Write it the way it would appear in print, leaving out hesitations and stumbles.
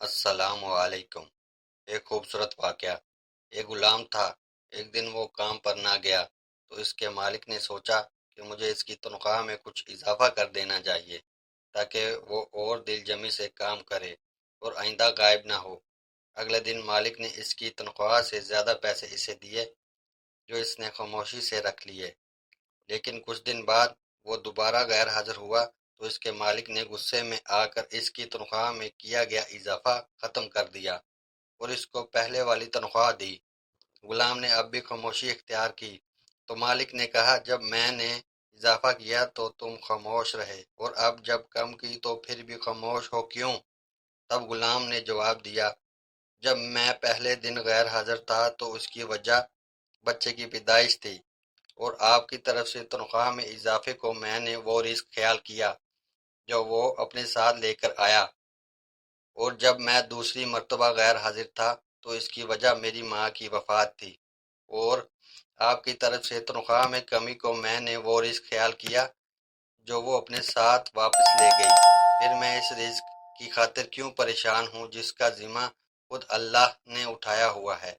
السلام علیکم۔ ایک خوبصورت واقعہ۔ ایک غلام تھا۔ ایک دن وہ کام پر نہ گیا تو اس کے مالک نے سوچا کہ مجھے اس کی تنخواہ میں کچھ اضافہ کر دینا چاہیے تاکہ وہ اور دل جمی سے کام کرے اور آئندہ غائب نہ ہو۔ اگلے دن مالک نے اس کی تنخواہ سے زیادہ پیسے اسے دیے جو اس نے خاموشی سے رکھ لیے، لیکن کچھ دن بعد وہ دوبارہ غیر حاضر ہوا تو اس کے مالک نے غصے میں آ کر اس کی تنخواہ میں کیا گیا اضافہ ختم کر دیا اور اس کو پہلے والی تنخواہ دی۔ غلام نے اب بھی خاموشی اختیار کی تو مالک نے کہا، جب میں نے اضافہ کیا تو تم خاموش رہے اور اب جب کم کی تو پھر بھی خاموش ہو کیوں؟ تب غلام نے جواب دیا، جب میں پہلے دن غیر حاضر تھا تو اس کی وجہ بچے کی پیدائش تھی، اور آپ کی طرف سے تنخواہ میں اضافے کو میں نے وہ رزق خیال کیا جو وہ اپنے ساتھ لے کر آیا، اور جب میں دوسری مرتبہ غیر حاضر تھا تو اس کی وجہ میری ماں کی وفات تھی، اور آپ کی طرف سے تنخواہ میں کمی کو میں نے وہ رزق خیال کیا جو وہ اپنے ساتھ واپس لے گئی۔ پھر میں اس رزق کی خاطر کیوں پریشان ہوں جس کا ذمہ خود اللہ نے اٹھایا ہوا ہے؟